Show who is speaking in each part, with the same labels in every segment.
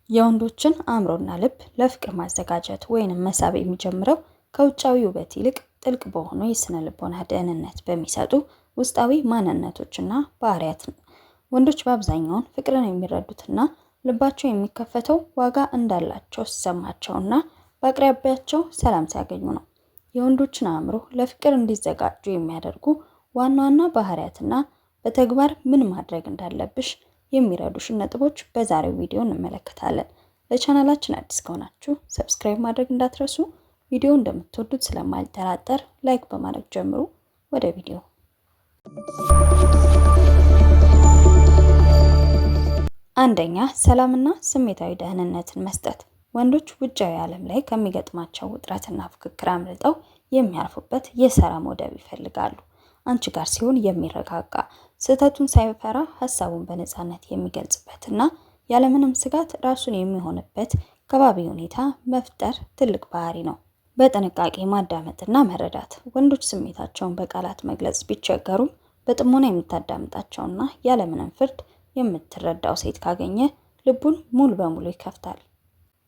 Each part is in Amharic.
Speaker 1: የወንዶችን አእምሮና ልብ ለፍቅር ማዘጋጀት ወይንም መሳብ የሚጀምረው ከውጫዊ ውበት ይልቅ ጥልቅ በሆኑ የስነ ልቦና ደህንነት በሚሰጡ ውስጣዊ ማንነቶችና ባህሪያት ነው። ወንዶች በአብዛኛው ፍቅርን የሚረዱትና ልባቸው የሚከፈተው ዋጋ እንዳላቸው ሲሰማቸውና በአቅራቢያቸው ሰላም ሲያገኙ ነው። የወንዶችን አእምሮ ለፍቅር እንዲዘጋጁ የሚያደርጉ ዋና ዋና ባህሪያትና በተግባር ምን ማድረግ እንዳለብሽ የሚረዱሽ ነጥቦች በዛሬው ቪዲዮ እንመለከታለን። ለቻናላችን አዲስ ከሆናችሁ ሰብስክራይብ ማድረግ እንዳትረሱ። ቪዲዮ እንደምትወዱት ስለማልጠራጠር ላይክ በማድረግ ጀምሩ። ወደ ቪዲዮ። አንደኛ፣ ሰላምና ስሜታዊ ደህንነትን መስጠት። ወንዶች ውጫዊ ዓለም ላይ ከሚገጥማቸው ውጥረትና ፍክክር አምልጠው የሚያርፉበት የሰላም ወደብ ይፈልጋሉ። አንቺ ጋር ሲሆን የሚረጋጋ፣ ስህተቱን ሳይፈራ ሐሳቡን በነፃነት የሚገልጽበትና ያለምንም ስጋት ራሱን የሚሆንበት ከባቢ ሁኔታ መፍጠር ትልቅ ባህሪ ነው። በጥንቃቄ ማዳመጥና መረዳት። ወንዶች ስሜታቸውን በቃላት መግለጽ ቢቸገሩም በጥሞና የምታዳምጣቸውና ያለምንም ፍርድ የምትረዳው ሴት ካገኘ ልቡን ሙሉ በሙሉ ይከፍታል።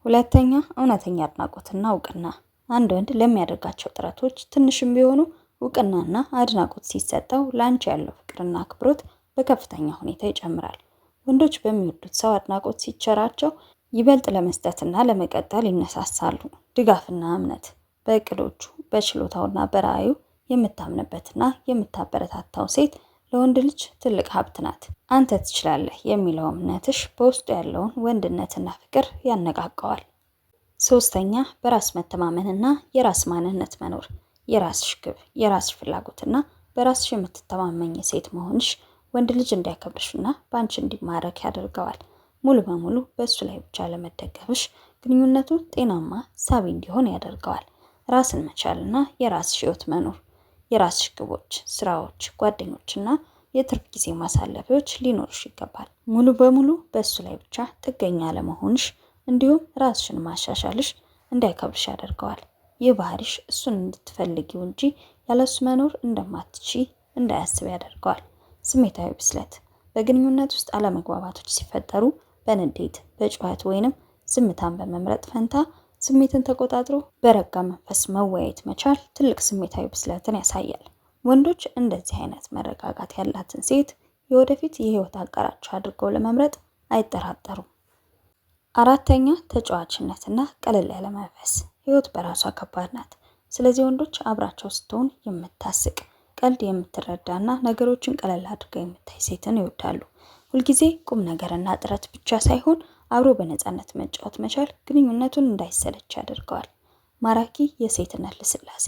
Speaker 1: ሁለተኛ፣ እውነተኛ አድናቆትና እውቅና። አንድ ወንድ ለሚያደርጋቸው ጥረቶች ትንሽም ቢሆኑ እውቅናና አድናቆት ሲሰጠው ላንቺ ያለው ፍቅርና አክብሮት በከፍተኛ ሁኔታ ይጨምራል። ወንዶች በሚወዱት ሰው አድናቆት ሲቸራቸው ይበልጥ ለመስጠትና ለመቀጠል ይነሳሳሉ። ድጋፍና እምነት። በእቅዶቹ በችሎታውና በራዕዩ የምታምንበትና የምታበረታታው ሴት ለወንድ ልጅ ትልቅ ሀብት ናት። አንተ ትችላለህ የሚለው እምነትሽ በውስጡ ያለውን ወንድነትና ፍቅር ያነቃቀዋል። ሶስተኛ፣ በራስ መተማመንና የራስ ማንነት መኖር። የራስሽ ግብ፣ የራስሽ ፍላጎትና በራስሽ የምትተማመኝ ሴት መሆንሽ ወንድ ልጅ እንዲያከብርሽና በአንቺ እንዲማረክ ያደርገዋል። ሙሉ በሙሉ በእሱ ላይ ብቻ ለመደገፍሽ ግንኙነቱ ጤናማ፣ ሳቢ እንዲሆን ያደርገዋል። ራስን መቻልና የራስሽ ህይወት መኖር። የራስሽ ግቦች፣ ስራዎች፣ ጓደኞችና የትርፍ ጊዜ ማሳለፊያዎች ሊኖርሽ ይገባል። ሙሉ በሙሉ በእሱ ላይ ብቻ ጥገኛ ለመሆንሽ እንዲሁም ራስሽን ማሻሻልሽ እንዲያከብርሽ ያደርገዋል። ይህ ባህሪሽ እሱን እንድትፈልጊው እንጂ ያለሱ መኖር እንደማትቺ እንዳያስብ ያደርገዋል። ስሜታዊ ብስለት። በግንኙነት ውስጥ አለመግባባቶች ሲፈጠሩ በንዴት፣ በጩኸት ወይንም ዝምታን በመምረጥ ፈንታ ስሜትን ተቆጣጥሮ በረጋ መንፈስ መወያየት መቻል ትልቅ ስሜታዊ ብስለትን ያሳያል። ወንዶች እንደዚህ አይነት መረጋጋት ያላትን ሴት የወደፊት የህይወት አጋራቸው አድርገው ለመምረጥ አይጠራጠሩም። አራተኛ፣ ተጫዋችነትና ቀለል ያለ መንፈስ። ህይወት በራሷ ከባድ ናት። ስለዚህ ወንዶች አብራቸው ስትሆን የምታስቅ፣ ቀልድ የምትረዳና ነገሮችን ቀለል አድርጋ የምታይ ሴትን ይወዳሉ። ሁልጊዜ ቁም ነገርና ጥረት ብቻ ሳይሆን አብሮ በነፃነት መጫወት መቻል ግንኙነቱን እንዳይሰለች ያደርገዋል። ማራኪ የሴትነት ልስላሴ።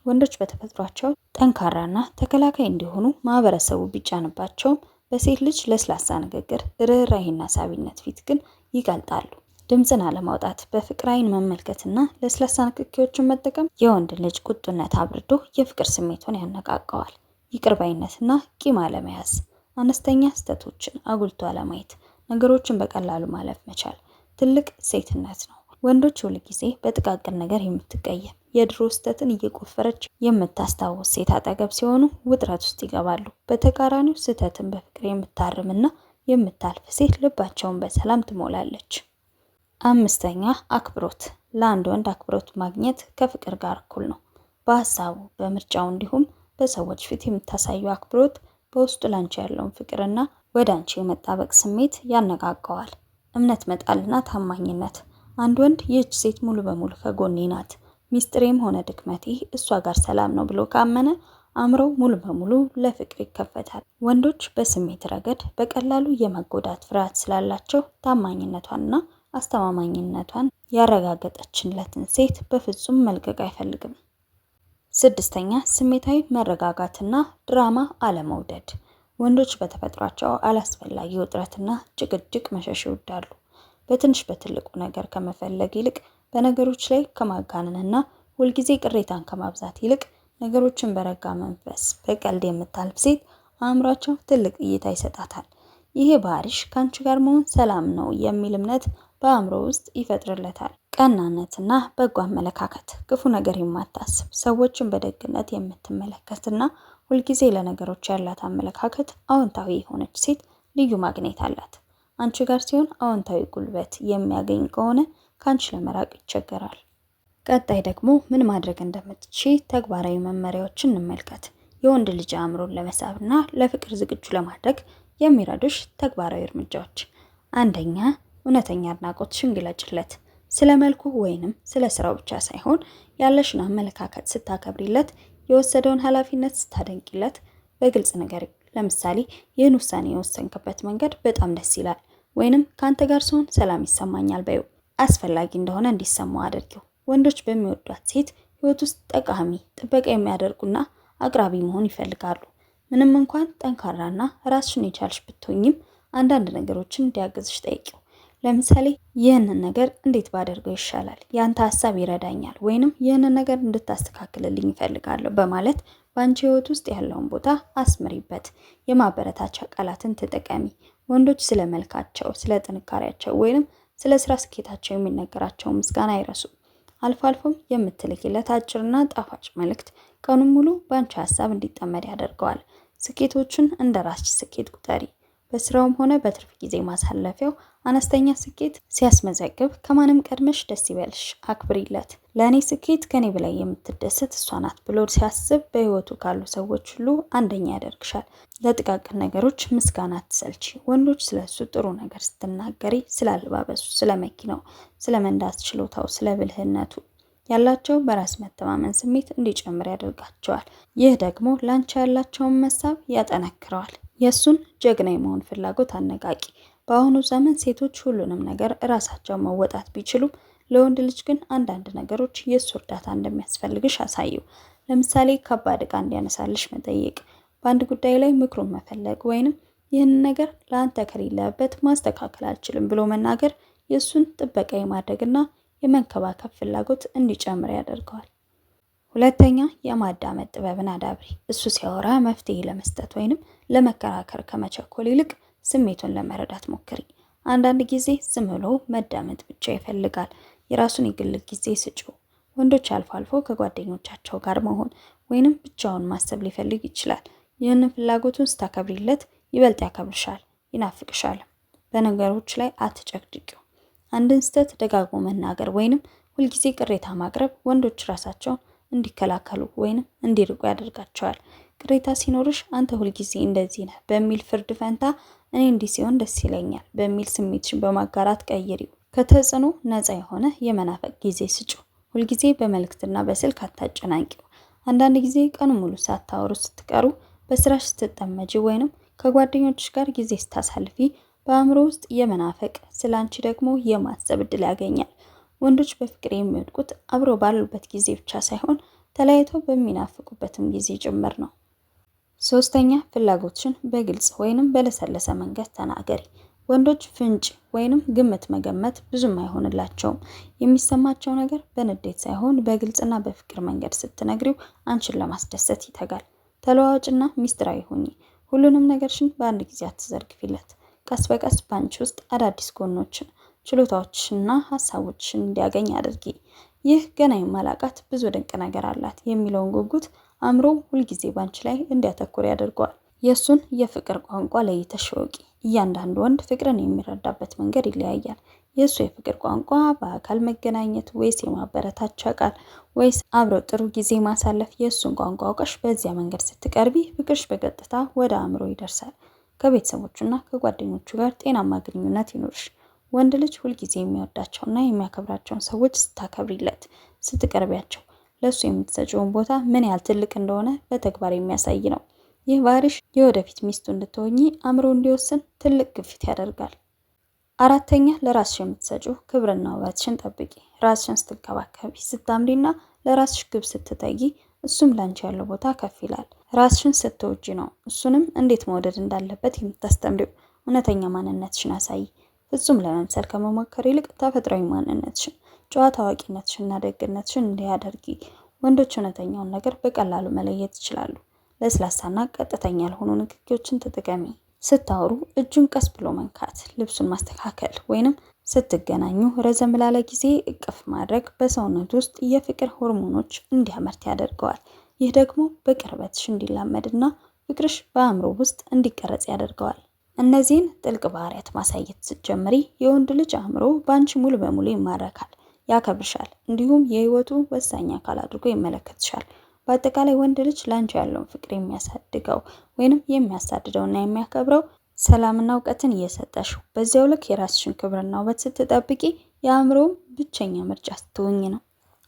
Speaker 1: ወንዶች በተፈጥሯቸው ጠንካራና ተከላካይ እንዲሆኑ ማህበረሰቡ ቢጫንባቸውም በሴት ልጅ ለስላሳ ንግግር፣ ርህራሄና ሳቢነት ፊት ግን ይቀልጣሉ። ድምፅን አለማውጣት፣ በፍቅር አይን መመልከትና ለስላሳ ንክኪዎችን መጠቀም የወንድ ልጅ ቁጡነት አብርዶ የፍቅር ስሜቱን ያነቃቀዋል። ይቅር ባይነትና ቂም አለመያዝ። አነስተኛ ስህተቶችን አጉልቶ አለማየት፣ ነገሮችን በቀላሉ ማለፍ መቻል ትልቅ ሴትነት ነው። ወንዶች ሁል ጊዜ በጥቃቅን ነገር የምትቀየም የድሮ ስህተትን እየቆፈረች የምታስታውስ ሴት አጠገብ ሲሆኑ ውጥረት ውስጥ ይገባሉ። በተቃራኒው ስህተትን በፍቅር የምታርምና የምታልፍ ሴት ልባቸውን በሰላም ትሞላለች። አምስተኛ፣ አክብሮት። ለአንድ ወንድ አክብሮት ማግኘት ከፍቅር ጋር እኩል ነው። በሀሳቡ፣ በምርጫው እንዲሁም በሰዎች ፊት የምታሳዩ አክብሮት በውስጡ ላንቺ ያለውን ፍቅርና ወደ አንቺ የመጣበቅ ስሜት ያነቃቀዋል። እምነት መጣልና ታማኝነት። አንድ ወንድ ይህች ሴት ሙሉ በሙሉ ከጎኔ ናት፣ ሚስጥሬም ሆነ ድክመቴ እሷ ጋር ሰላም ነው ብሎ ካመነ አእምሮው ሙሉ በሙሉ ለፍቅር ይከፈታል። ወንዶች በስሜት ረገድ በቀላሉ የመጎዳት ፍርሃት ስላላቸው ታማኝነቷንና አስተማማኝነቷን ያረጋገጠችለትን ሴት በፍጹም መልቀቅ አይፈልግም። ስድስተኛ፣ ስሜታዊ መረጋጋትና ድራማ አለመውደድ። ወንዶች በተፈጥሯቸው አላስፈላጊ ውጥረትና ጭቅጭቅ መሸሽ ይወዳሉ። በትልቁ ነገር ከመፈለግ ይልቅ በነገሮች ላይ ከማጋነንና ሁልጊዜ ቅሬታን ከማብዛት ይልቅ ነገሮችን በረጋ መንፈስ በቀልድ የምታልፍ ሴት አእምሯቸው ትልቅ እይታ ይሰጣታል። ይሄ ባህሪሽ ከአንቺ ጋር መሆን ሰላም ነው የሚል እምነት በአእምሮ ውስጥ ይፈጥርለታል። ቀናነትና በጎ አመለካከት። ክፉ ነገር የማታስብ፣ ሰዎችን በደግነት የምትመለከትና ሁልጊዜ ለነገሮች ያላት አመለካከት አዎንታዊ የሆነች ሴት ልዩ ማግኔት አላት። አንቺ ጋር ሲሆን አዎንታዊ ጉልበት የሚያገኝ ከሆነ ካንቺ ለመራቅ ይቸገራል። ቀጣይ ደግሞ ምን ማድረግ እንደምትችይ ተግባራዊ መመሪያዎችን እንመልከት። የወንድ ልጅ አእምሮን ለመሳብና ለፍቅር ዝግጁ ለማድረግ የሚረዱሽ ተግባራዊ እርምጃዎች። አንደኛ፣ እውነተኛ አድናቆትሽን ግለጭለት። ስለ መልኩ ወይንም ስለ ስራው ብቻ ሳይሆን ያለሽን አመለካከት ስታከብሪለት፣ የወሰደውን ኃላፊነት ስታደንቂለት በግልጽ ነገር። ለምሳሌ ይህን ውሳኔ የወሰንክበት መንገድ በጣም ደስ ይላል፣ ወይንም ካንተ ጋር ስሆን ሰላም ይሰማኛል በይው። አስፈላጊ እንደሆነ እንዲሰማው አድርጊው። ወንዶች በሚወዷት ሴት ህይወት ውስጥ ጠቃሚ፣ ጥበቃ የሚያደርጉና አቅራቢ መሆን ይፈልጋሉ። ምንም እንኳን ጠንካራና ራስሽን የቻልሽ ብትሆኝም አንዳንድ ነገሮችን እንዲያግዝሽ ጠይቂው። ለምሳሌ ይህንን ነገር እንዴት ባደርገው ይሻላል፣ ያንተ ሀሳብ ይረዳኛል፣ ወይንም ይህንን ነገር እንድታስተካክልልኝ ይፈልጋለሁ በማለት በአንቺ ህይወት ውስጥ ያለውን ቦታ አስምሪበት። የማበረታቻ ቃላትን ተጠቀሚ። ወንዶች ስለ መልካቸው፣ ስለ ጥንካሬያቸው ወይንም ስለ ስራ ስኬታቸው የሚነገራቸው ምስጋና አይረሱም። አልፎ አልፎም የምትልኪለት አጭርና ጣፋጭ መልእክት ቀኑን ሙሉ በአንቺ ሀሳብ እንዲጠመድ ያደርገዋል። ስኬቶችን እንደ ራስሽ ስኬት ቁጠሪ። በስራውም ሆነ በትርፍ ጊዜ ማሳለፊያው አነስተኛ ስኬት ሲያስመዘግብ ከማንም ቀድመሽ ደስ ይበልሽ፣ አክብሪለት። ለእኔ ስኬት ከኔ በላይ የምትደሰት እሷ ናት ብሎ ሲያስብ በህይወቱ ካሉ ሰዎች ሁሉ አንደኛ ያደርግሻል። ለጥቃቅን ነገሮች ምስጋና አትሰልቺ። ወንዶች ስለሱ ጥሩ ነገር ስትናገሪ፣ ስለ አለባበሱ፣ ስለ መኪናው፣ ስለ መንዳት ችሎታው፣ ስለ ብልህነቱ ያላቸው በራስ መተማመን ስሜት እንዲጨምር ያደርጋቸዋል። ይህ ደግሞ ላንቺ ያላቸውን መሳብ ያጠነክረዋል። የሱን ጀግና የመሆን ፍላጎት አነቃቂ። በአሁኑ ዘመን ሴቶች ሁሉንም ነገር እራሳቸው መወጣት ቢችሉም ለወንድ ልጅ ግን አንዳንድ ነገሮች የሱ እርዳታ እንደሚያስፈልግሽ አሳየው። ለምሳሌ ከባድ ዕቃ እንዲያነሳልሽ መጠየቅ፣ በአንድ ጉዳይ ላይ ምክሩን መፈለግ፣ ወይንም ይህንን ነገር ለአንተ ከሌለበት ማስተካከል አልችልም ብሎ መናገር የሱን ጥበቃ የማድረግና የመንከባከብ ፍላጎት እንዲጨምር ያደርገዋል። ሁለተኛ፣ የማዳመጥ ጥበብን አዳብሪ። እሱ ሲያወራ መፍትሄ ለመስጠት ወይንም ለመከራከር ከመቸኮል ይልቅ ስሜቱን ለመረዳት ሞክሪ። አንዳንድ ጊዜ ዝም ብሎ መዳመጥ ብቻ ይፈልጋል። የራሱን የግል ጊዜ ስጪው። ወንዶች አልፎ አልፎ ከጓደኞቻቸው ጋር መሆን ወይንም ብቻውን ማሰብ ሊፈልግ ይችላል። ይህንን ፍላጎቱን ስታከብሪለት ይበልጥ ያከብርሻል፣ ይናፍቅሻል። በነገሮች ላይ አትጨቅጭቂው። አንድን ስህተት ደጋግሞ መናገር ወይንም ሁልጊዜ ቅሬታ ማቅረብ ወንዶች ራሳቸውን እንዲከላከሉ ወይንም እንዲርቁ ያደርጋቸዋል። ቅሬታ ሲኖርሽ አንተ ሁልጊዜ እንደዚህ ነህ በሚል ፍርድ ፈንታ እኔ እንዲህ ሲሆን ደስ ይለኛል በሚል ስሜትሽን በማጋራት ቀይሪው። ከተጽዕኖ ነፃ የሆነ የመናፈቅ ጊዜ ስጪው። ሁልጊዜ በመልእክትና በስልክ አታጨናንቂው። አንዳንድ ጊዜ ቀኑ ሙሉ ሳታወሩ ስትቀሩ፣ በስራሽ ስትጠመጂ ወይንም ከጓደኞችሽ ጋር ጊዜ ስታሳልፊ በአእምሮ ውስጥ የመናፈቅ ስላንቺ ደግሞ የማሰብ እድል ያገኛል። ወንዶች በፍቅር የሚወድቁት አብሮ ባሉበት ጊዜ ብቻ ሳይሆን ተለያይቶ በሚናፍቁበትም ጊዜ ጭምር ነው። ሶስተኛ፣ ፍላጎትሽን በግልጽ ወይንም በለሰለሰ መንገድ ተናገሪ። ወንዶች ፍንጭ ወይንም ግምት መገመት ብዙም አይሆንላቸውም። የሚሰማቸው ነገር በንዴት ሳይሆን በግልጽና በፍቅር መንገድ ስትነግሪው አንቺን ለማስደሰት ይተጋል። ተለዋዋጭና ሚስጥራዊ ሁኚ። ሁሉንም ነገርሽን በአንድ ጊዜ አትዘርግፊለት። ቀስ በቀስ ባንቺ ውስጥ አዳዲስ ጎኖችን፣ ችሎታዎችና ሀሳቦችን እንዲያገኝ አድርጊ። ይህ ገና የማላቃት ብዙ ድንቅ ነገር አላት የሚለውን ጉጉት አእምሮ ሁልጊዜ ባንቺ ላይ እንዲያተኩር ያደርገዋል። የሱን የፍቅር ቋንቋ ለይተሽ ወቂ። እያንዳንዱ ወንድ ፍቅርን የሚረዳበት መንገድ ይለያያል። የሱ የፍቅር ቋንቋ በአካል መገናኘት ወይስ የማበረታቻ ቃል ወይስ አብሮ ጥሩ ጊዜ ማሳለፍ? የሱን ቋንቋ አውቀሽ በዚያ መንገድ ስትቀርቢ ፍቅርሽ በቀጥታ ወደ አእምሮ ይደርሳል። ከቤተሰቦቹና ከጓደኞቹ ጋር ጤናማ ግንኙነት ይኖርሽ። ወንድ ልጅ ሁልጊዜ የሚወዳቸውና የሚያከብራቸውን ሰዎች ስታከብሪለት፣ ስትቀርቢያቸው ለሱ የምትሰጪውን ቦታ ምን ያህል ትልቅ እንደሆነ በተግባር የሚያሳይ ነው። ይህ ባህሪሽ የወደፊት ሚስቱ እንድትሆኚ አእምሮ እንዲወስን ትልቅ ግፊት ያደርጋል። አራተኛ፣ ለራስሽ የምትሰጪው ክብርና ውበትሽን ጠብቂ። ራስሽን ስትንከባከቢ፣ ስታምሪና ለራስሽ ግብ ስትተጊ እሱም ላንቺ ያለው ቦታ ከፍ ይላል። ራስሽን ስትወጂ ነው እሱንም እንዴት መውደድ እንዳለበት የምታስተምሪው። እውነተኛ ማንነትሽን አሳይ። ፍጹም ለመምሰል ከመሞከር ይልቅ ተፈጥሯዊ ማንነትሽን፣ ጨዋ ታዋቂነትሽንና ደግነትሽን እንዲያደርጊ። ወንዶች እውነተኛውን ነገር በቀላሉ መለየት ይችላሉ። ለስላሳና ቀጥተኛ ያልሆኑ ንግግሮችን ተጠቀሚ። ስታወሩ እጁን ቀስ ብሎ መንካት፣ ልብሱን ማስተካከል ወይንም ስትገናኙ ረዘም ላለ ጊዜ እቅፍ ማድረግ በሰውነት ውስጥ የፍቅር ሆርሞኖች እንዲያመርት ያደርገዋል። ይህ ደግሞ በቅርበትሽ እንዲላመድና ፍቅርሽ በአእምሮ ውስጥ እንዲቀረጽ ያደርገዋል። እነዚህን ጥልቅ ባህሪያት ማሳየት ስትጀምሪ የወንድ ልጅ አእምሮ ባንቺ ሙሉ በሙሉ ይማረካል፣ ያከብርሻል፣ እንዲሁም የህይወቱ ወሳኝ አካል አድርጎ ይመለከትሻል። በአጠቃላይ ወንድ ልጅ ላንቺ ያለውን ፍቅር የሚያሳድገው ወይንም የሚያሳድደውና የሚያከብረው ሰላምና እውቀትን እየሰጠሽ በዚያው ልክ የራስሽን ክብርና ውበት ስትጠብቂ የአእምሮው ብቸኛ ምርጫ ስትሆኚ ነው።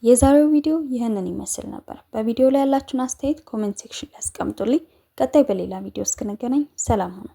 Speaker 1: የዛሬው ቪዲዮ ይህንን ይመስል ነበር። በቪዲዮ ላይ ያላችሁን አስተያየት ኮሜንት ሴክሽን ላይ አስቀምጡልኝ። ቀጣይ በሌላ ቪዲዮ እስክንገናኝ ሰላም ሁኑ።